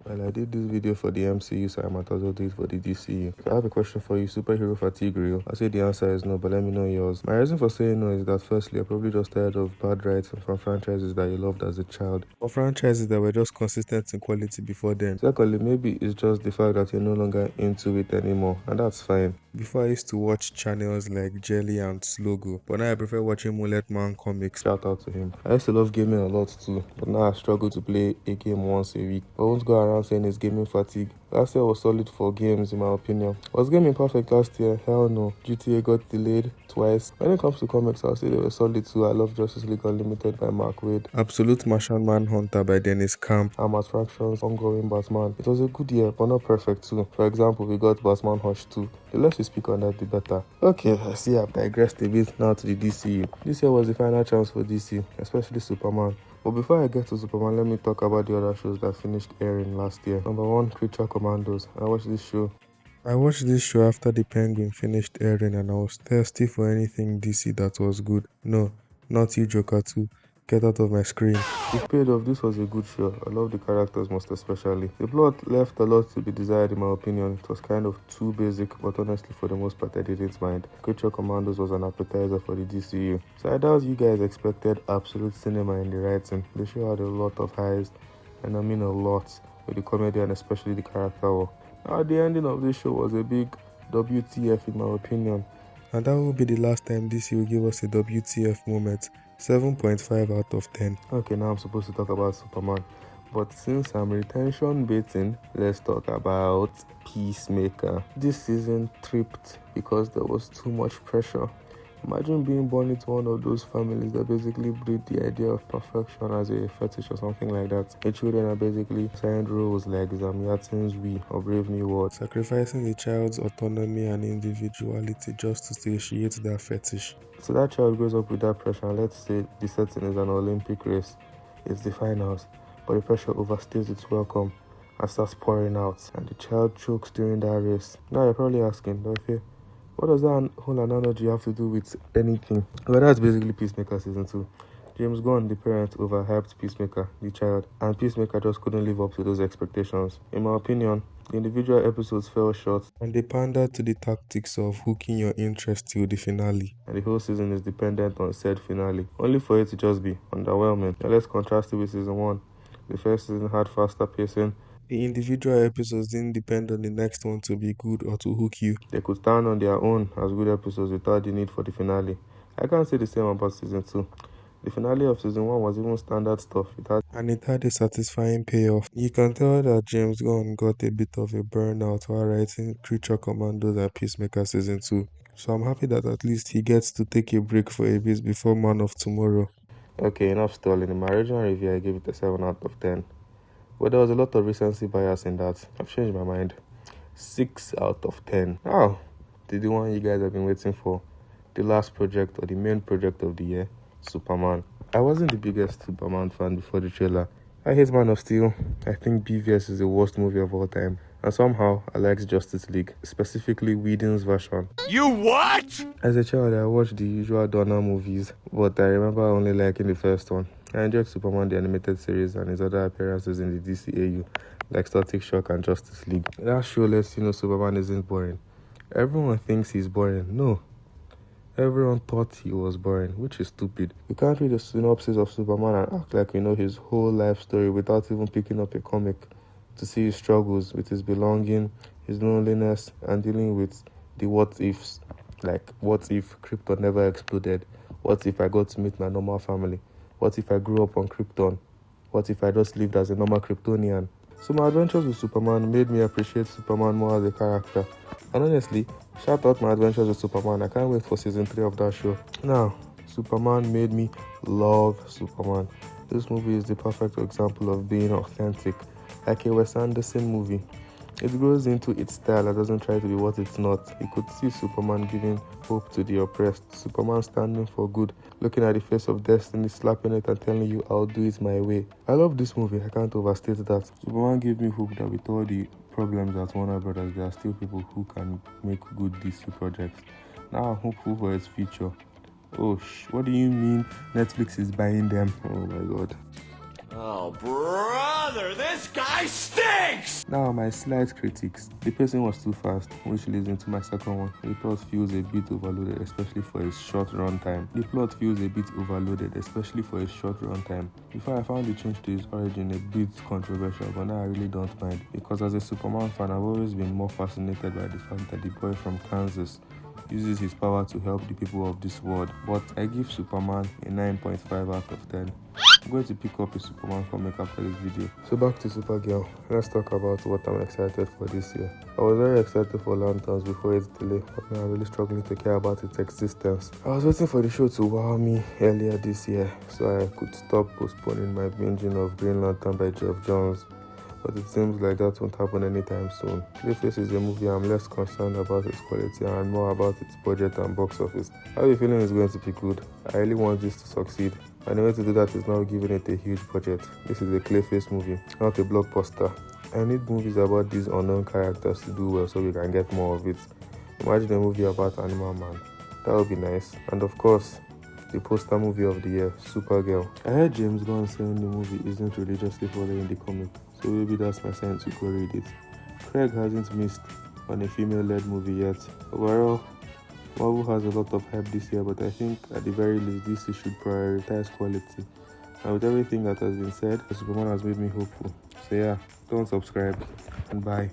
Well, I did this video for the MCU, so I might as well do it for the DCU. So I have a question for you, superhero fatigue real? I'll say the answer is no, but let me know yours. My reason for saying no is that firstly, you're probably just tired of bad writing from franchises that you loved as a child, or franchises that were just consistent in quality before then. Secondly, maybe it's just the fact that you're no longer into it anymore, and that's fine. Before I used to watch channels like Jelly and Slogo, but now I prefer watching Mullet Man comics. Shout out to him. I used to love gaming a lot too, but now I struggle to play a game once a week. I won't go around saying it's gaming fatigue. Last year was solid for games in my opinion. Was gaming perfect last year? Hell no. GTA got delayed twice. When it comes to comics, I'll say they were solid too. I love Justice League Unlimited by Mark Waid, Absolute Martian Manhunter by Dennis Camp, and Matt Fraction's ongoing Batman. It was a good year, but not perfect too. For example, we got Batman Hush 2. The less we speak on that, the better. Okay, I see I've digressed a bit now to the DCU. This year was the final chance for DC, especially Superman. But before I get to Superman, let me talk about the other shows that finished airing last year. Number 1, Creature Commandos. I watched this show after The Penguin finished airing and I was thirsty for anything DC that was good. No, not you Joker 2. Get out of my screen. It paid off. This was a good show. I love the characters most especially. The plot left a lot to be desired in my opinion. It was kind of too basic, but honestly for the most part I didn't mind. Creature Commandos was an appetizer for the DCU. So I doubt you guys expected absolute cinema in the writing. The show had a lot of highs, and I mean a lot, with the comedy and especially the character work. Now the ending of this show was a big WTF in my opinion. And that will be the last time DC will give us a WTF moment. 7.5 out of 10. Okay, now I'm supposed to talk about Superman. But since I'm retention baiting, let's talk about Peacemaker. This season tripped because there was too much pressure. Imagine being born into one of those families that basically breed the idea of perfection as a fetish or something like that. The children are basically assigned roles like Zamyatin's We or Brave New World, sacrificing the child's autonomy and individuality just to satiate their fetish. So that child grows up with that pressure, and let's say the setting is an Olympic race. It's the finals, but the pressure overstays its welcome and starts pouring out, and the child chokes during that race. Now you're probably asking, okay, what does that whole analogy have to do with anything? Well, that's basically Peacemaker Season 2. James Gunn, the parent, overhyped Peacemaker, the child, and Peacemaker just couldn't live up to those expectations. In my opinion, the individual episodes fell short, and they pandered to the tactics of hooking your interest till the finale. And the whole season is dependent on said finale, only for it to just be underwhelming. Now let's contrast it with Season 1. The first season had faster pacing. The individual episodes didn't depend on the next one to be good or to hook you. They could stand on their own as good episodes without the need for the finale. I can't say the same about Season 2. The finale of Season 1 was even standard stuff. It had a satisfying payoff. You can tell that James Gunn got a bit of a burnout while writing Creature Commandos and Peacemaker Season 2. So I'm happy that at least he gets to take a break for a bit before Man of Tomorrow. Okay, enough stalling. In my original review, I gave it a 7 out of 10. But there was a lot of recency bias in that. I've changed my mind. 6 out of 10. Now, the one you guys have been waiting for. The last project or the main project of the year, Superman. I wasn't the biggest Superman fan before the trailer. I hate Man of Steel. I think BVS is the worst movie of all time. And somehow, I liked Justice League, specifically Whedon's version. You what? As a child, I watched the usual Donner movies, but I remember only liking the first one. I enjoyed Superman the animated series and his other appearances in the DCAU, like Static Shock and Justice League. That show lets you know Superman isn't boring. Everyone thinks he's boring. No. Everyone thought he was boring, which is stupid. You can't read a synopsis of Superman and act like you know his whole life story without even picking up a comic to see his struggles with his belonging, his loneliness, and dealing with the what ifs. Like, what if Krypton never exploded? What if I got to meet my normal family? What if I grew up on Krypton? What if I just lived as a normal Kryptonian? So my adventures with Superman made me appreciate Superman more as a character. And honestly, shout out my adventures with Superman. I can't wait for season 3 of that show. Now, Superman made me love Superman. This movie is the perfect example of being authentic, like a Wes Anderson movie. It grows into its style and doesn't try to be what it's not. You could see Superman giving hope to the oppressed, Superman standing for good, looking at the face of destiny, slapping it and telling you, I'll do it my way. I love this movie, I can't overstate that. Superman gave me hope that with all the problems at Warner Brothers, there are still people who can make good DC projects. Now I'm hopeful for its future. Oh, what do you mean Netflix is buying them? Oh my god. Oh, brother, this guy stinks! Now, my slight critiques. The pacing was too fast, which leads into my second one. The plot feels a bit overloaded, especially for its short runtime. Before, I found the change to his origin a bit controversial, but now I really don't mind. Because as a Superman fan, I've always been more fascinated by the fact that the boy from Kansas uses his power to help the people of this world. But I give Superman a 9.5 out of 10. I'm going to pick up a Superman comic after this video. So back to Supergirl. Let's talk about what I'm excited for this year. I was very excited for Lanterns before its delay, but now I'm really struggling to care about its existence. I was waiting for the show to wow me earlier this year, so I could stop postponing my binging of Green Lantern by Jeff Johns. But it seems like that won't happen anytime soon. Clayface is a movie I'm less concerned about its quality and more about its budget and box office. I have a feeling it's going to be good. I really want this to succeed. And the way to do that is now giving it a huge budget. This is a Clayface movie, not a blockbuster. I need movies about these unknown characters to do well so we can get more of it. Imagine a movie about Animal Man. That would be nice. And of course, the poster movie of the year, Supergirl. I heard James Gunn saying the movie isn't religiously following the comic, so maybe that's my sign to go read it. Craig hasn't missed on a female-led movie yet. Overall, Marvel has a lot of hype this year, but I think at the very least DC should prioritize quality. And with everything that has been said, Superman has made me hopeful. So yeah, don't subscribe and bye.